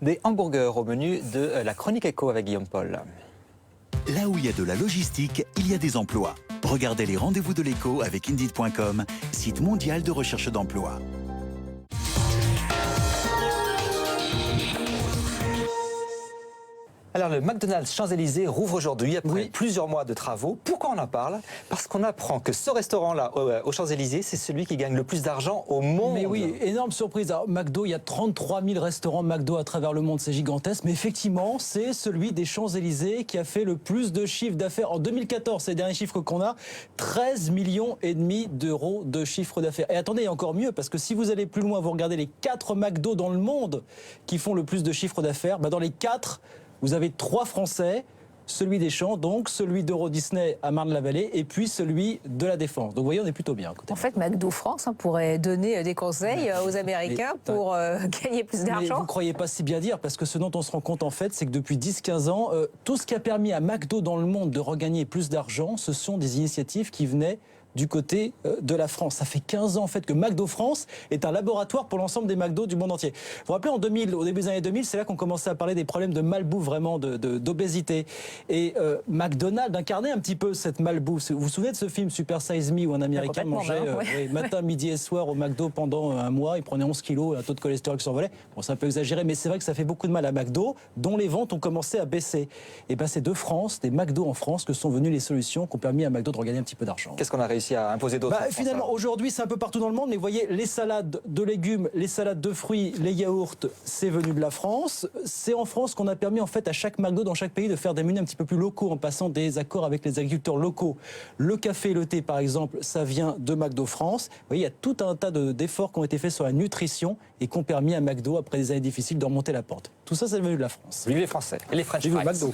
Des hamburgers au menu de la Chronique Éco avec Guillaume Paul. Là où il y a de la logistique, il y a des emplois. Regardez les rendez-vous de l'écho avec Indeed.com, site mondial de recherche d'emploi. Alors le McDonald's Champs-Élysées rouvre aujourd'hui après plusieurs mois de travaux. Pourquoi on en parle? Parce qu'on apprend que ce restaurant-là, aux Champs-Élysées, c'est celui qui gagne le plus d'argent au monde. Mais oui, énorme surprise. Alors, McDo, il y a 33 000 restaurants McDo à travers le monde, c'est gigantesque. Mais effectivement, c'est celui des Champs-Élysées qui a fait le plus de chiffre d'affaires. En 2014, c'est les derniers chiffres qu'on a, 13,5 millions d'euros de chiffre d'affaires. Et attendez, il y a encore mieux, parce que si vous allez plus loin, vous regardez les 4 McDo dans le monde qui font le plus de chiffre d'affaires, dans les 4, vous avez 3 Français, celui des Champs, donc celui d'Euro Disney à Marne-la-Vallée, et puis celui de la Défense. Donc vous voyez, on est plutôt bien. En fait, McDo France pourrait donner des conseils aux Américains pour gagner plus d'argent. Vous ne croyez pas si bien dire, parce que ce dont on se rend compte en fait, c'est que depuis 10-15 ans, tout ce qui a permis à McDo dans le monde de regagner plus d'argent, ce sont des initiatives qui venaient du côté de la France. Ça fait 15 ans en fait que McDo France est un laboratoire pour l'ensemble des McDo du monde entier. Vous vous rappelez, au début des années 2000, c'est là qu'on commençait à parler des problèmes de malbouffe, vraiment d'obésité. Et McDonald's incarnait un petit peu cette malbouffe. Vous vous souvenez de ce film Super Size Me où un Américain mangeait matin, midi et soir au McDo pendant un mois, il prenait 11 kilos, un taux de cholestérol qui s'envolait. Bon, c'est un peu exagéré, mais c'est vrai que ça fait beaucoup de mal à McDo, dont les ventes ont commencé à baisser. Et ben c'est de France, des McDo en France, que sont venues les solutions qui ont permis à McDo de regagner un petit peu d'argent. Qu'est-ce qu'on a réussi à imposer d'autres? Finalement, aujourd'hui, c'est un peu partout dans le monde, mais vous voyez, les salades de légumes, les salades de fruits, les yaourts, c'est venu de la France. C'est en France qu'on a permis en fait à chaque McDo dans chaque pays de faire des menus un petit peu plus locaux en passant des accords avec les agriculteurs locaux. Le café et le thé, par exemple, ça vient de McDo France. Vous voyez, il y a tout un tas d'efforts qui ont été faits sur la nutrition et qui ont permis à McDo, après des années difficiles, de remonter la pente. Tout ça, c'est venu de la France. Vive les Français et les French fries. Vive McDo.